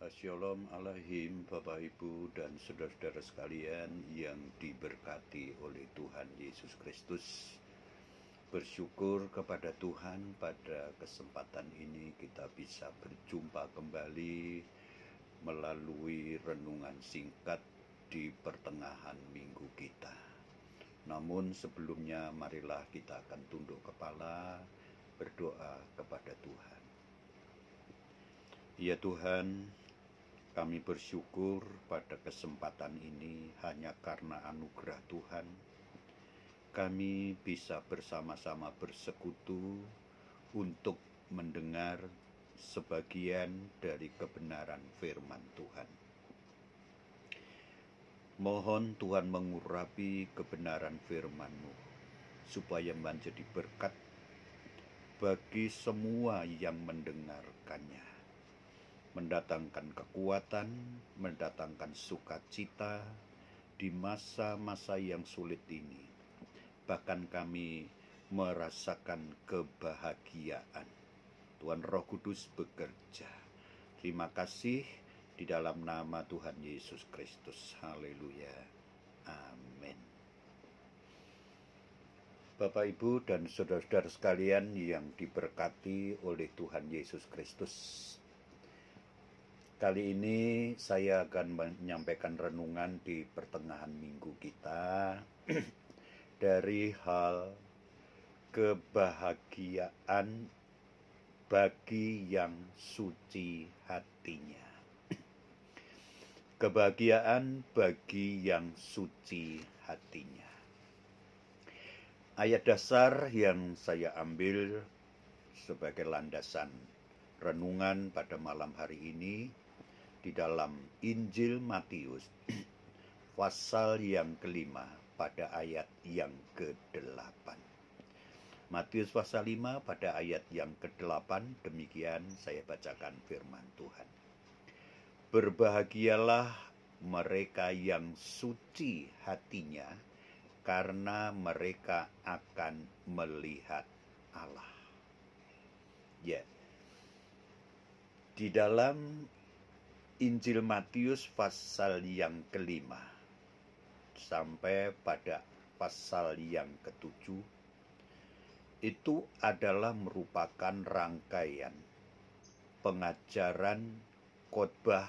Shalom alaihim Bapak Ibu dan saudara-saudara sekalian yang diberkati oleh Tuhan Yesus Kristus. Bersyukur kepada Tuhan pada kesempatan ini kita bisa berjumpa kembali melalui renungan singkat di pertengahan minggu kita. Namun sebelumnya marilah kita akan tunduk kepala berdoa kepada Tuhan. Ya Tuhan, kami bersyukur pada kesempatan ini hanya karena anugerah Tuhan. Kami bisa bersama-sama bersekutu untuk mendengar sebagian dari kebenaran firman Tuhan. Mohon Tuhan mengurapi kebenaran firman-Mu, supaya menjadi berkat bagi semua yang mendengarkannya. Mendatangkan kekuatan, mendatangkan sukacita di masa-masa yang sulit ini. Bahkan kami merasakan kebahagiaan. Tuhan Roh Kudus bekerja. Terima kasih di dalam nama Tuhan Yesus Kristus. Haleluya. Amin. Bapak, Ibu, dan saudara-saudara sekalian yang diberkati oleh Tuhan Yesus Kristus. Kali ini saya akan menyampaikan renungan di pertengahan minggu kita dari hal kebahagiaan bagi yang suci hatinya. Kebahagiaan bagi yang suci hatinya. Ayat dasar yang saya ambil sebagai landasan renungan pada malam hari ini di dalam Injil Matius pasal yang kelima pada ayat yang ke-8. Matius pasal 5 pada ayat yang ke-8, demikian saya bacakan firman Tuhan. Berbahagialah mereka yang suci hatinya, karena mereka akan melihat Allah. Ya, di dalam Injil Matius pasal yang kelima sampai pada pasal yang ke-7 itu adalah merupakan rangkaian pengajaran khotbah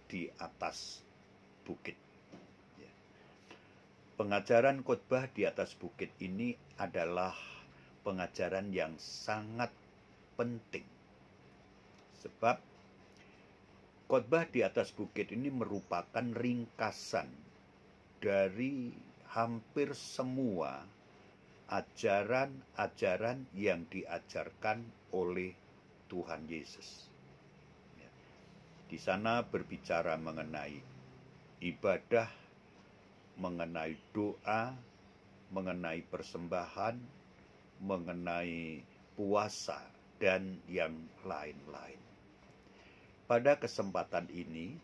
di atas bukit. Pengajaran khotbah di atas bukit ini adalah pengajaran yang sangat penting. Sebab khotbah di atas bukit ini merupakan ringkasan dari hampir semua ajaran-ajaran yang diajarkan oleh Tuhan Yesus. Di sana berbicara mengenai ibadah, mengenai doa, mengenai persembahan, mengenai puasa, dan yang lain-lain. Pada kesempatan ini,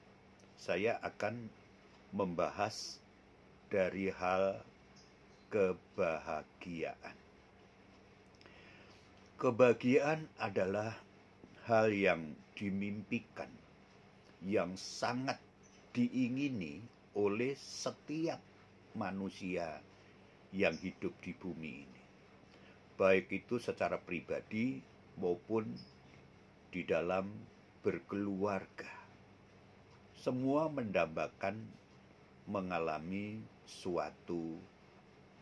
saya akan membahas dari hal kebahagiaan. Kebahagiaan adalah hal yang dimimpikan, yang sangat diingini oleh setiap manusia yang hidup di bumi ini. Baik itu secara pribadi maupun di dalam berkeluarga. Semua mendambakan mengalami suatu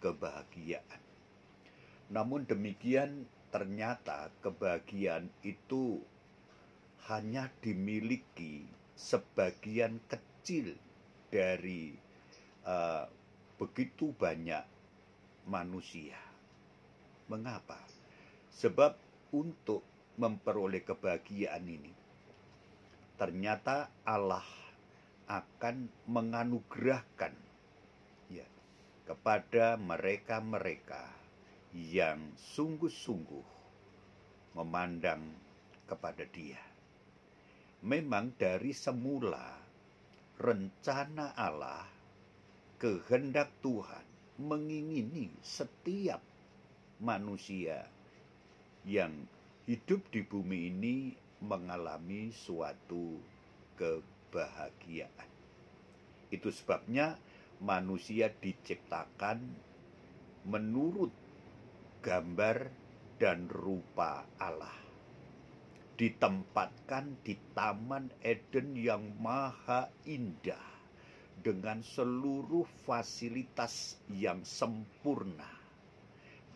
kebahagiaan. Namun demikian ternyata kebahagiaan itu hanya dimiliki sebagian kecil dari begitu banyak manusia. Mengapa? Sebab untuk memperoleh kebahagiaan ini, ternyata Allah akan menganugerahkan kepada mereka-mereka yang sungguh-sungguh memandang kepada Dia. Memang dari semula rencana Allah, kehendak Tuhan mengingini setiap manusia yang hidup di bumi ini mengalami suatu kebahagiaan. Itu sebabnya manusia diciptakan menurut gambar dan rupa Allah. Ditempatkan di Taman Eden yang maha indah dengan seluruh fasilitas yang sempurna.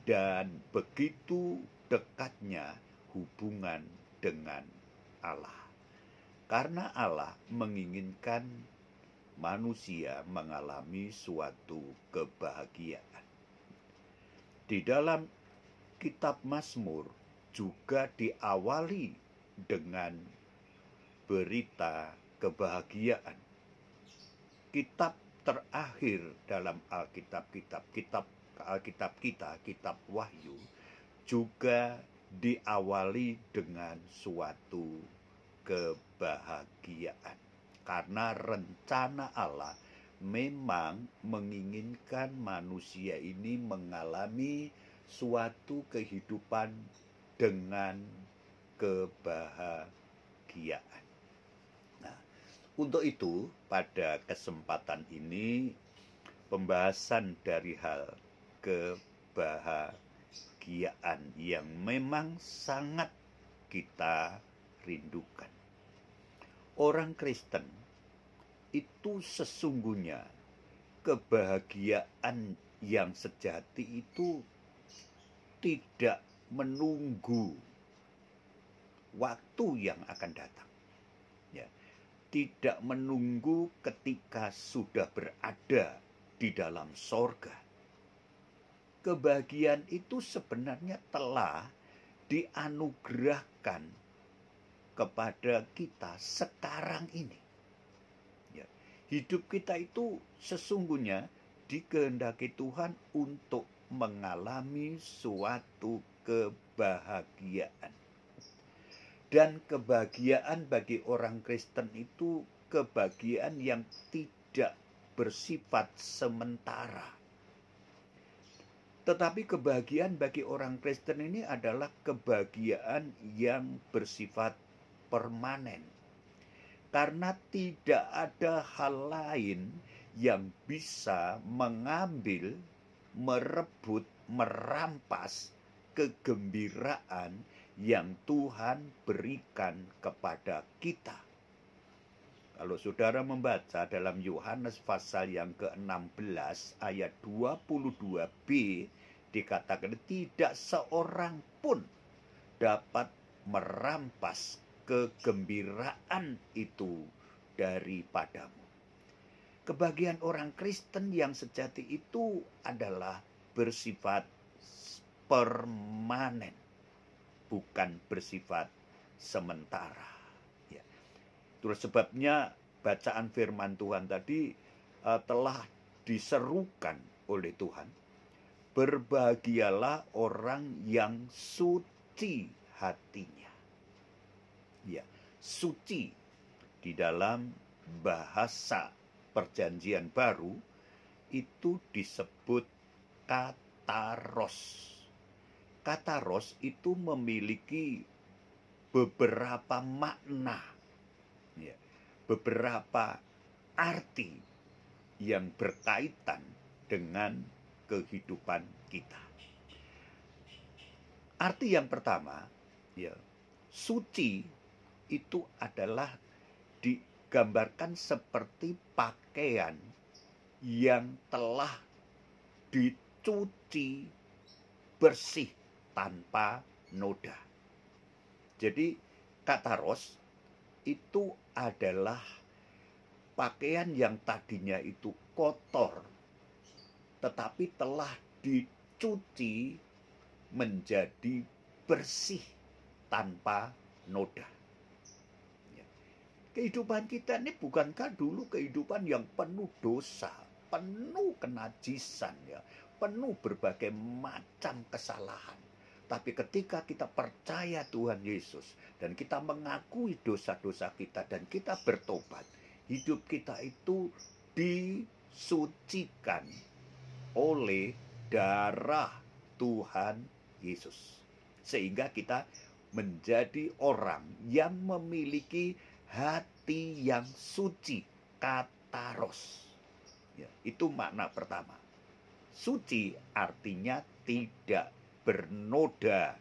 Dan begitu dekatnya hubungan dengan Allah. Karena Allah menginginkan manusia mengalami suatu kebahagiaan. Di dalam kitab Mazmur juga diawali dengan berita kebahagiaan. Kitab terakhir dalam Alkitab kita, kitab Wahyu, juga diawali dengan suatu kebahagiaan. Karena rencana Allah memang menginginkan manusia ini mengalami suatu kehidupan dengan kebahagiaan. Nah, untuk itu pada kesempatan ini pembahasan dari hal kebahagiaan yang memang sangat kita rindukan. Orang Kristen itu sesungguhnya kebahagiaan yang sejati itu tidak menunggu waktu yang akan datang. Ya, tidak menunggu ketika sudah berada di dalam sorga. Kebahagiaan itu sebenarnya telah dianugerahkan kepada kita sekarang ini. Ya, hidup kita itu sesungguhnya dikehendaki Tuhan untuk mengalami suatu kebahagiaan. Dan kebahagiaan bagi orang Kristen itu kebahagiaan yang tidak bersifat sementara. Tetapi kebahagiaan bagi orang Kristen ini adalah kebahagiaan yang bersifat permanen. Karena tidak ada hal lain yang bisa mengambil, merebut, merampas kegembiraan yang Tuhan berikan kepada kita. Kalau saudara membaca dalam Yohanes pasal yang ke-16 ayat 22b, dikatakan tidak seorang pun dapat merampas kegembiraan itu daripadamu. Kebahagiaan orang Kristen yang sejati itu adalah bersifat permanen, bukan bersifat sementara. Terus sebabnya bacaan firman Tuhan tadi telah diserukan oleh Tuhan. Berbahagialah orang yang suci hatinya. Ya, suci di dalam bahasa Perjanjian Baru itu disebut kataros. Kataros itu memiliki beberapa makna. Ya, beberapa arti yang berkaitan dengan kehidupan kita. Arti yang pertama, ya, suci itu adalah digambarkan seperti pakaian yang telah dicuci bersih tanpa noda. Jadi kataros itu adalah pakaian yang tadinya itu kotor, tetapi telah dicuci menjadi bersih tanpa noda. Ya. Kehidupan kita ini bukankah dulu kehidupan yang penuh dosa, penuh kenajisan, ya, penuh berbagai macam kesalahan. Tapi ketika kita percaya Tuhan Yesus dan kita mengakui dosa-dosa kita dan kita bertobat, hidup kita itu disucikan oleh darah Tuhan Yesus. Sehingga kita menjadi orang yang memiliki hati hati yang suci, kataros. Ya, itu makna pertama. Suci artinya tidak bernoda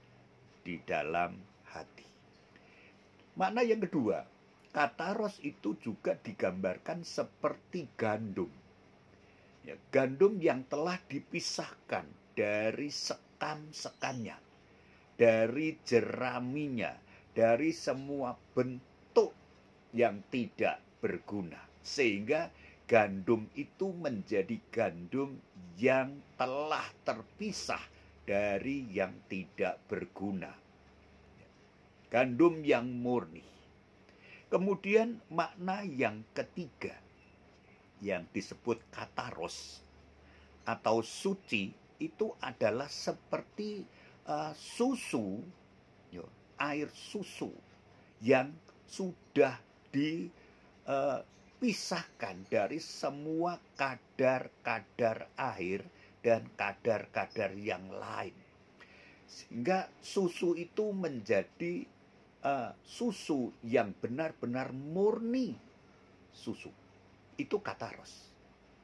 di dalam hati. Makna yang kedua, kataros itu juga digambarkan seperti gandum. Ya, gandum yang telah dipisahkan dari sekam-sekannya, dari jeraminya, dari semua bentuk yang tidak berguna. Sehingga gandum itu menjadi gandum yang telah terpisah dari yang tidak berguna. Gandum yang murni. Kemudian makna yang ketiga yang disebut kataros atau suci itu adalah seperti susu, air susu yang sudah dipisahkan dari semua kadar-kadar air dan kadar-kadar yang lain. Sehingga susu itu menjadi susu yang benar-benar murni susu. Itu kataros.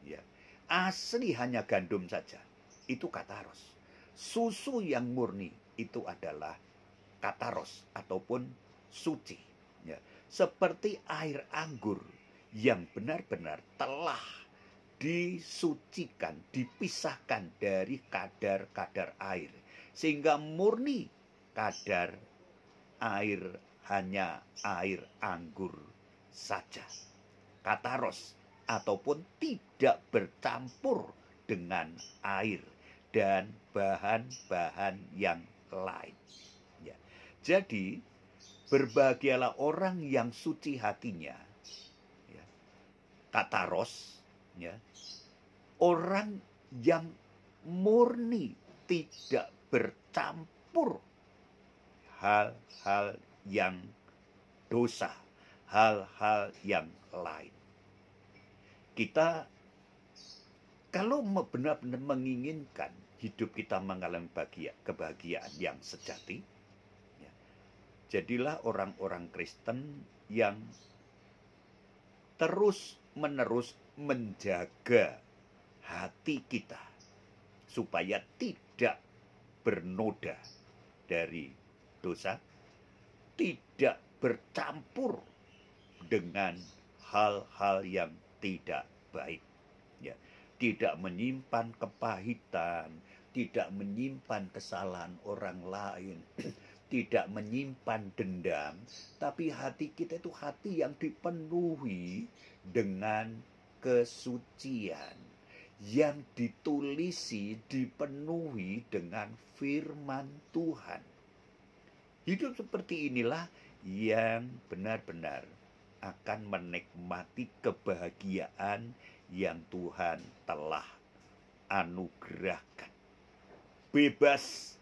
Ya. Asli hanya gandum saja. Itu kataros. Susu yang murni itu adalah kataros ataupun suci. Ya. Seperti air anggur yang benar-benar telah disucikan, dipisahkan dari kadar-kadar air. Sehingga murni kadar air hanya air anggur saja. Kataros ataupun tidak bercampur dengan air dan bahan-bahan yang lain. Ya. Jadi berbahagialah orang yang suci hatinya. Ya. Kataros, ya. Orang yang murni, tidak bercampur hal-hal yang dosa, hal-hal yang lain. Kita kalau benar-benar menginginkan hidup kita mengalami kebahagiaan yang sejati, ya, jadilah orang-orang Kristen yang terus-menerus menjaga hati kita supaya tidak bernoda dari dosa, tidak bercampur dengan hal-hal yang tidak baik. Ya, tidak menyimpan kepahitan, tidak menyimpan kesalahan orang lain, tidak menyimpan dendam, tapi hati kita itu hati yang dipenuhi dengan kesucian, yang ditulisi, dipenuhi dengan firman Tuhan. Hidup seperti inilah yang benar-benar akan menikmati kebahagiaan yang Tuhan telah anugerahkan. Bebas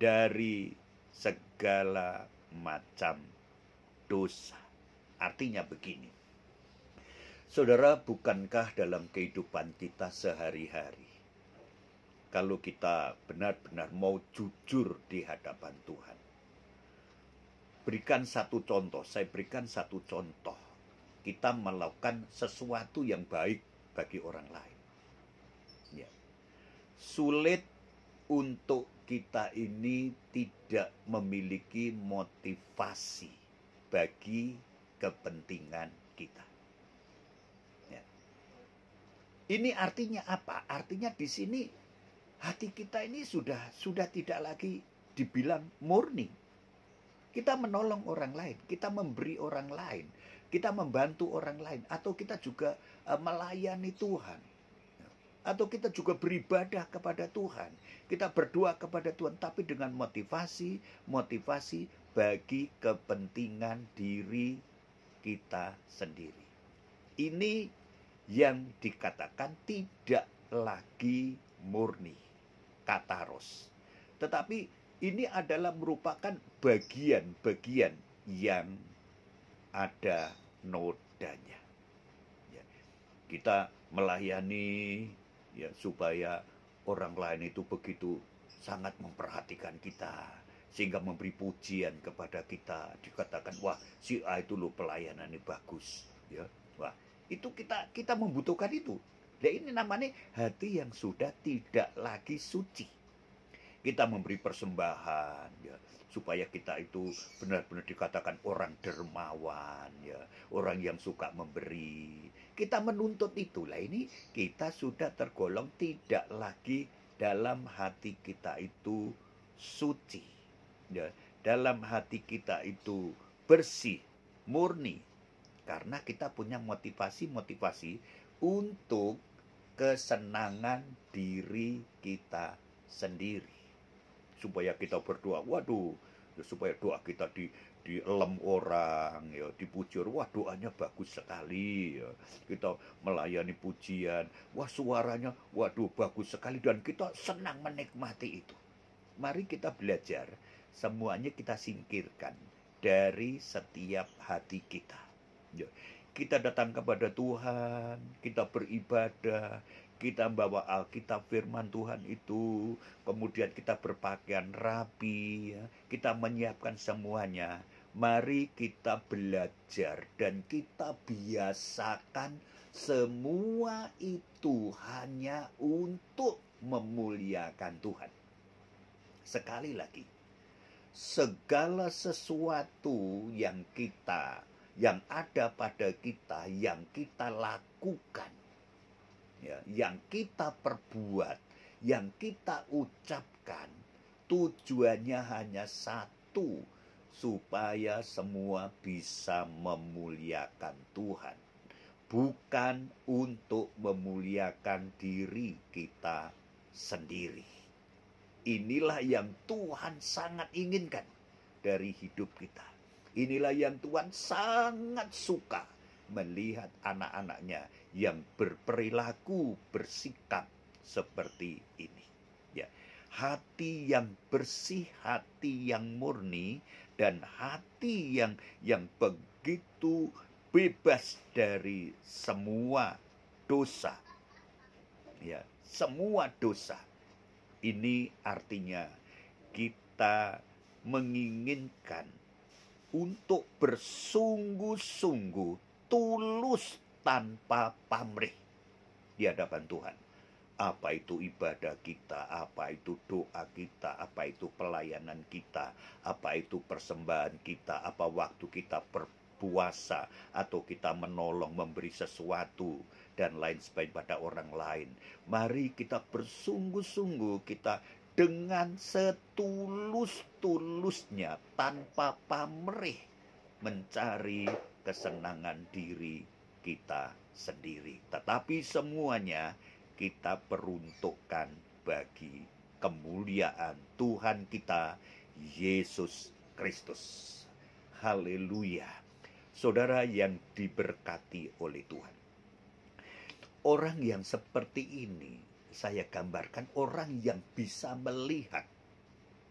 dari segala macam dosa. Artinya begini. Saudara, bukankah dalam kehidupan kita sehari-hari, kalau kita benar-benar mau jujur di hadapan Tuhan, saya berikan satu contoh. Kita melakukan sesuatu yang baik bagi orang lain. Ya. Sulit untuk kita ini tidak memiliki motivasi bagi kepentingan kita. Ya. Ini artinya apa? Artinya di sini hati kita ini sudah tidak lagi dibilang murni. Kita menolong orang lain, kita memberi orang lain, kita membantu orang lain, atau kita juga melayani Tuhan, atau kita juga beribadah kepada Tuhan, kita berdoa kepada Tuhan, tapi dengan motivasi bagi kepentingan diri kita sendiri. Ini yang dikatakan tidak lagi murni, kataros, tetapi ini adalah merupakan bagian-bagian yang ada nodanya. Ya, kita melayani ya supaya orang lain itu begitu sangat memperhatikan kita. sehingga memberi pujian kepada kita, dikatakan wah si A itu loh pelayanannya bagus, ya. Wah, itu kita membutuhkan itu. Nah, ini namanya hati yang sudah tidak lagi suci. Kita memberi persembahan, ya, supaya kita itu benar-benar dikatakan orang dermawan, ya, orang yang suka memberi. Kita menuntut itulah, ini kita sudah tergolong tidak lagi dalam hati kita itu suci, ya, dalam hati kita itu bersih, murni, karena kita punya motivasi-motivasi untuk kesenangan diri kita sendiri. Supaya kita berdoa, waduh, supaya doa kita dielem orang, ya, dipuji, wah doanya bagus sekali, ya. Kita melayani pujian, wah suaranya, waduh bagus sekali, dan kita senang menikmati itu. Mari kita belajar, semuanya kita singkirkan dari setiap hati kita. Ya. Kita datang kepada Tuhan, kita beribadah, kita bawa Alkitab firman Tuhan itu, kemudian kita berpakaian rapi, ya. Kita menyiapkan semuanya. Mari kita belajar dan kita biasakan semua itu hanya untuk memuliakan Tuhan. Sekali lagi, segala sesuatu yang ada pada kita, yang kita lakukan, ya, yang kita perbuat, yang kita ucapkan, tujuannya hanya satu, supaya semua bisa memuliakan Tuhan, bukan untuk memuliakan diri kita sendiri. Inilah yang Tuhan sangat inginkan dari hidup kita. Inilah yang Tuhan sangat suka melihat anak-anaknya yang berperilaku, bersikap seperti ini. Ya, hati yang bersih, hati yang murni, dan hati yang begitu bebas dari semua dosa. Ya, semua dosa. Ini artinya kita menginginkan untuk bersungguh-sungguh, tulus tanpa pamrih di hadapan Tuhan. Apa itu ibadah kita, apa itu doa kita, apa itu pelayanan kita, apa itu persembahan kita, apa waktu kita berpuasa, atau kita menolong, memberi sesuatu, dan lain sebagainya pada orang lain. Mari kita bersungguh-sungguh, kita dengan setulus-tulusnya, tanpa pamrih, mencari kesenangan diri kita sendiri. Tetapi semuanya kita peruntukkan bagi kemuliaan Tuhan kita, Yesus Kristus. Haleluya. Saudara yang diberkati oleh Tuhan. Orang yang seperti ini, saya gambarkan orang yang bisa melihat,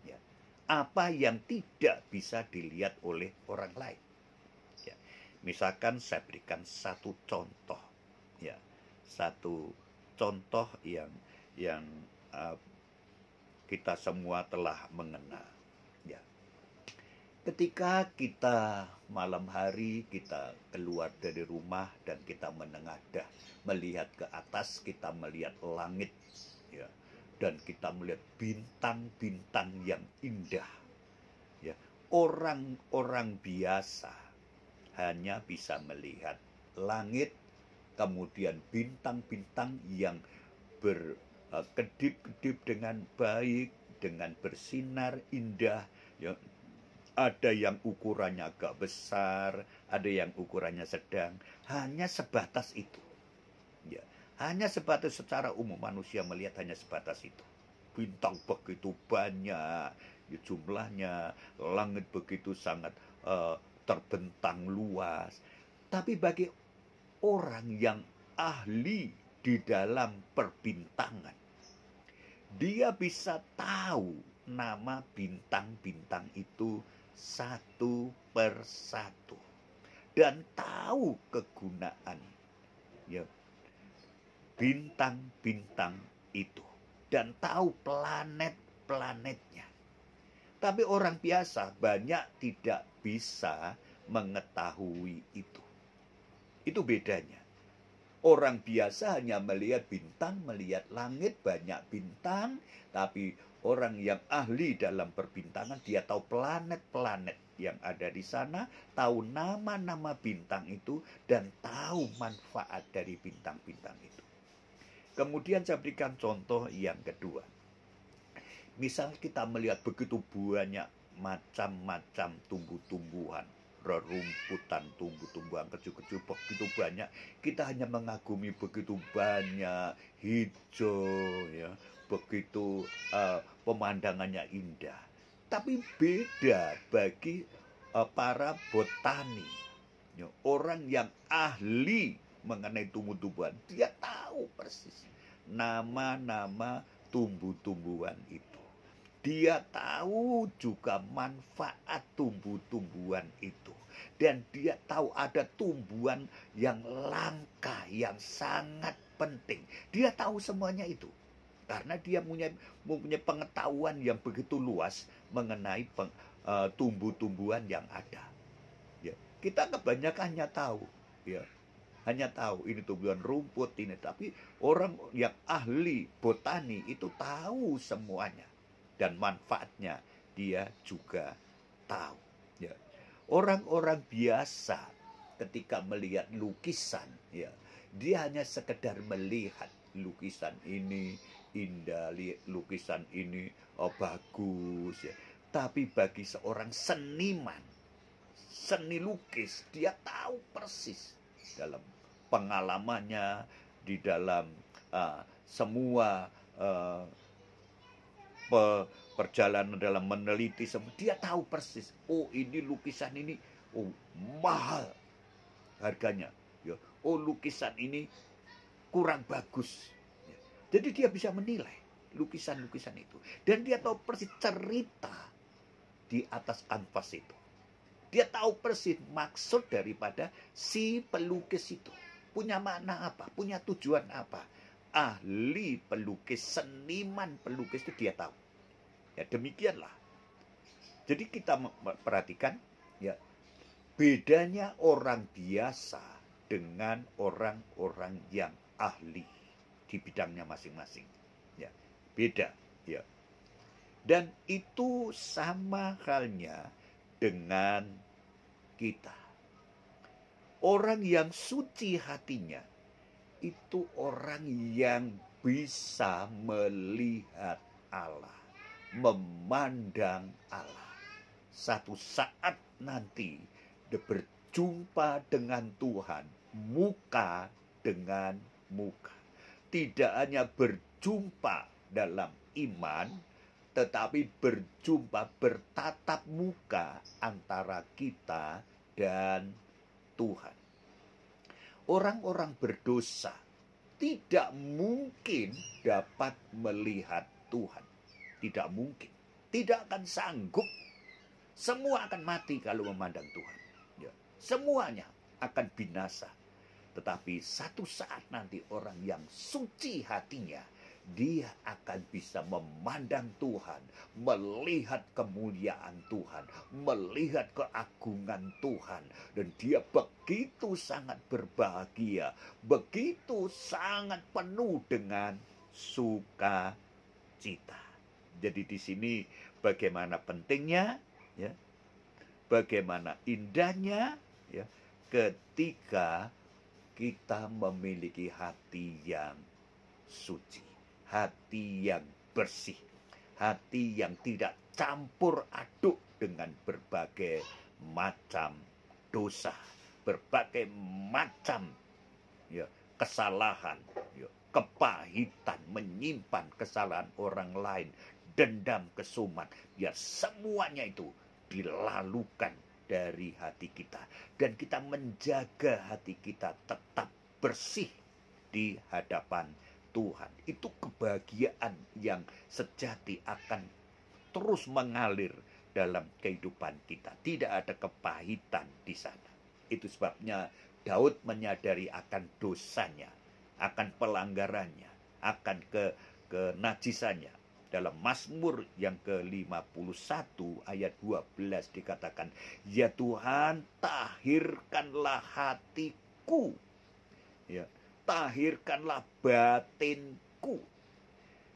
ya, apa yang tidak bisa dilihat oleh orang lain. Ya. Misalkan saya berikan satu contoh, ya, satu contoh yang kita semua telah mengenal. Ya. Ketika kita malam hari kita keluar dari rumah dan kita menengadah, melihat ke atas, kita melihat langit, ya, dan kita melihat bintang-bintang yang indah. Ya, orang-orang biasa hanya bisa melihat langit, kemudian bintang-bintang yang berkedip-kedip dengan baik, dengan bersinar indah, ya. Ada yang ukurannya agak besar, ada yang ukurannya sedang, hanya sebatas itu. Ya, hanya sebatas, secara umum manusia melihat hanya sebatas itu. Bintang begitu banyak, ya, jumlahnya, langit begitu sangat terbentang luas. Tapi bagi orang yang ahli di dalam perbintangan, dia bisa tahu nama bintang-bintang itu satu persatu, dan tahu kegunaan, ya, bintang-bintang itu, dan tahu planet-planetnya. Tapi orang biasa banyak tidak bisa mengetahui itu. Itu bedanya. Orang biasa hanya melihat bintang, melihat langit, banyak bintang. Tapi orang yang ahli dalam perbintangan, dia tahu planet-planet yang ada di sana, tahu nama-nama bintang itu, dan tahu manfaat dari bintang-bintang itu. Kemudian saya berikan contoh yang kedua. Misal kita melihat begitu banyak macam-macam tumbuh-tumbuhan, rerumputan, tumbuh-tumbuhan kecil-kecil begitu banyak, kita hanya mengagumi begitu banyak hijau, ya, begitu pemandangannya indah. Tapi beda bagi para botani, ya, orang yang ahli mengenai tumbuh-tumbuhan, dia tahu persis nama-nama tumbuh-tumbuhan itu. Dia tahu juga manfaat tumbuh-tumbuhan itu. Dan dia tahu ada tumbuhan yang langka, yang sangat penting. Dia tahu semuanya itu. Karena dia mempunyai pengetahuan yang begitu luas mengenai tumbuh-tumbuhan yang ada. Ya, kita kebanyakan hanya tahu, ya, hanya tahu ini tumbuhan rumput ini. Tapi orang yang ahli botani itu tahu semuanya. Dan manfaatnya dia juga tahu. Ya. Orang-orang biasa ketika melihat lukisan, ya, dia hanya sekedar melihat lukisan ini indah, lukisan ini bagus. Ya. Tapi bagi seorang seniman, seni lukis, dia tahu persis dalam pengalamannya, di dalam semua perjalanan dalam meneliti semua, dia tahu persis, oh ini lukisan ini, oh mahal harganya, ya, oh lukisan ini kurang bagus, ya. Jadi dia bisa menilai lukisan-lukisan itu, dan dia tahu persis cerita di atas kanvas itu. Dia tahu persis maksud daripada si pelukis itu, punya makna apa, punya tujuan apa. Ahli pelukis, seniman pelukis itu dia tahu. Ya demikianlah. Jadi kita perhatikan, ya, bedanya orang biasa dengan orang-orang yang ahli di bidangnya masing-masing. Ya, beda, ya. Dan itu sama halnya dengan kita. Orang yang suci hatinya itu orang yang bisa melihat Allah, memandang Allah. Satu saat nanti dia berjumpa dengan Tuhan, muka dengan muka. Tidak hanya berjumpa dalam iman, tetapi berjumpa, bertatap muka antara kita dan Tuhan. Orang-orang berdosa tidak mungkin dapat melihat Tuhan. Tidak mungkin. Tidak akan sanggup. Semua akan mati kalau memandang Tuhan. Ya. Semuanya akan binasa. Tetapi satu saat nanti orang yang suci hatinya, dia akan bisa memandang Tuhan, melihat kemuliaan Tuhan, melihat keagungan Tuhan. Dan dia begitu sangat berbahagia, begitu sangat penuh dengan sukacita. Jadi di sini bagaimana pentingnya, ya, bagaimana indahnya, ya, ketika kita memiliki hati yang suci. Hati yang bersih, hati yang tidak campur aduk dengan berbagai macam dosa, berbagai macam, ya, kesalahan, ya, kepahitan, menyimpan kesalahan orang lain, dendam, kesumat, biar semuanya itu dilalukan dari hati kita, dan kita menjaga hati kita tetap bersih di hadapan Tuhan. Itu kebahagiaan yang sejati akan terus mengalir dalam kehidupan kita. Tidak ada kepahitan di sana. Itu sebabnya Daud menyadari akan dosanya, akan pelanggarannya, akan kenajisannya. Dalam Mazmur yang ke-51 ayat 12 dikatakan, "Ya Tuhan, tahirkanlah hatiku." Ya, tahirkanlah batinku.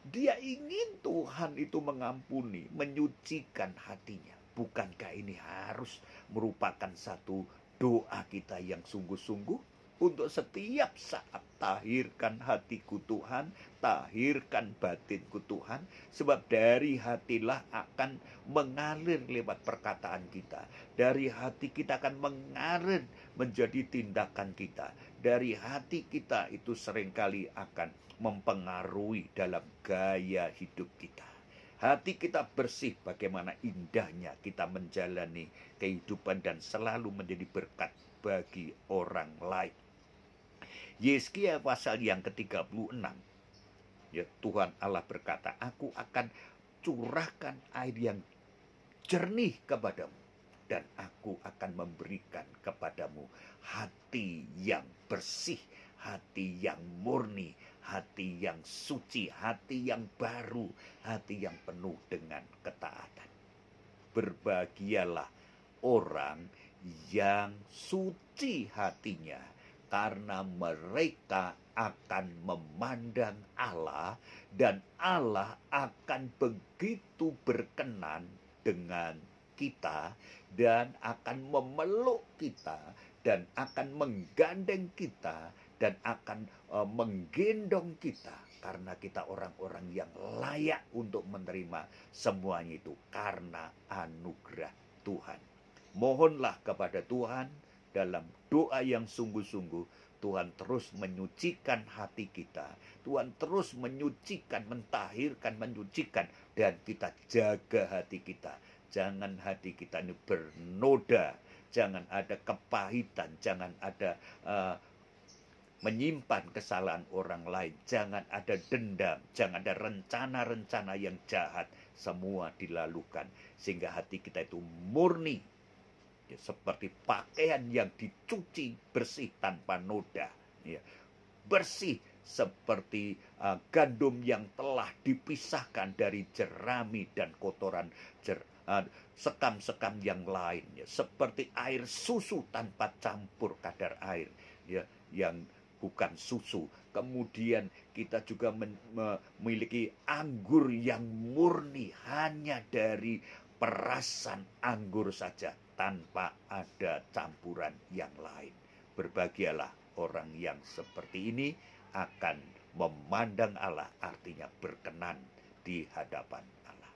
Dia ingin Tuhan itu mengampuni, menyucikan hatinya. Bukankah ini harus merupakan satu doa kita yang sungguh-sungguh? Untuk setiap saat, tahirkan hatiku Tuhan, tahirkan batinku Tuhan. Sebab dari hatilah akan mengalir lewat perkataan kita. Dari hati kita akan mengalir menjadi tindakan kita. Dari hati kita itu seringkali akan mempengaruhi dalam gaya hidup kita. Hati kita bersih, bagaimana indahnya kita menjalani kehidupan dan selalu menjadi berkat bagi orang lain. Yesaya pasal yang ke-36, ya, Tuhan Allah berkata, "Aku akan curahkan air yang jernih kepadamu, dan aku akan memberikan kepadamu hati yang bersih, hati yang murni, hati yang suci, hati yang baru, hati yang penuh dengan ketaatan." Berbahagialah orang yang suci hatinya, karena mereka akan memandang Allah, dan Allah akan begitu berkenan dengan kita, dan akan memeluk kita, dan akan menggandeng kita, dan akan menggendong kita, karena kita orang-orang yang layak untuk menerima semuanya itu karena anugerah Tuhan. Mohonlah kepada Tuhan dalam doa yang sungguh-sungguh. Tuhan terus menyucikan hati kita. Tuhan terus menyucikan, mentahirkan, menyucikan. Dan kita jaga hati kita. Jangan hati kita ini bernoda. Jangan ada kepahitan. Jangan ada menyimpan kesalahan orang lain. Jangan ada dendam. Jangan ada rencana-rencana yang jahat. Semua dilalukan. Sehingga hati kita itu murni. Ya, seperti pakaian yang dicuci bersih tanpa noda. Ya, bersih seperti gandum yang telah dipisahkan dari jerami dan kotoran sekam-sekam yang lain. Ya, seperti air susu tanpa campur kadar air, ya, yang bukan susu. Kemudian kita juga memiliki anggur yang murni, hanya dari perasan anggur saja, tanpa ada campuran yang lain. Berbahagialah orang yang seperti ini, akan memandang Allah, artinya berkenan di hadapan Allah.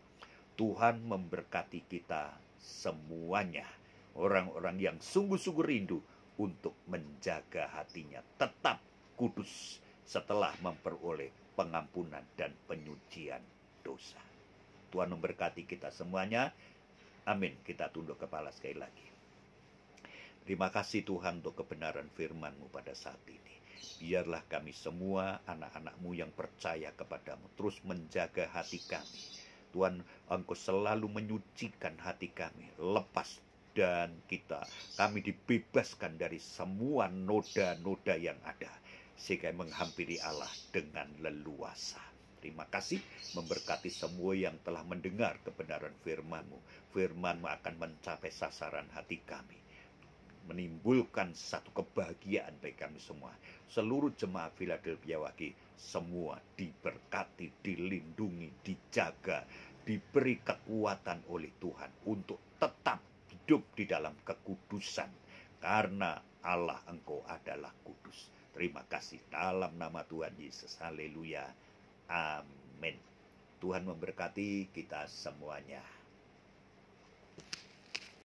Tuhan memberkati kita semuanya, orang-orang yang sungguh-sungguh rindu untuk menjaga hatinya tetap kudus setelah memperoleh pengampunan dan penyucian dosa. Tuhan memberkati kita semuanya. Amin. Kita tunduk kepala sekali lagi. Terima kasih Tuhan untuk kebenaran firman-Mu pada saat ini. Biarlah kami semua anak-anak-Mu yang percaya kepadamu terus menjaga hati kami. Tuhan, Engkau selalu menyucikan hati kami. Lepas dan kami dibebaskan dari semua noda-noda yang ada, sehingga menghampiri Allah dengan leluasa. Terima kasih, memberkati semua yang telah mendengar kebenaran firman-Mu. Firman-Mu akan mencapai sasaran hati kami, menimbulkan satu kebahagiaan bagi kami semua. Seluruh jemaat Philadelphia Wagi semua diberkati, dilindungi, dijaga, diberi kekuatan oleh Tuhan untuk tetap hidup di dalam kekudusan, karena Allah Engkau adalah kudus. Terima kasih dalam nama Tuhan Yesus. Haleluya. Amin. Tuhan memberkati kita semuanya.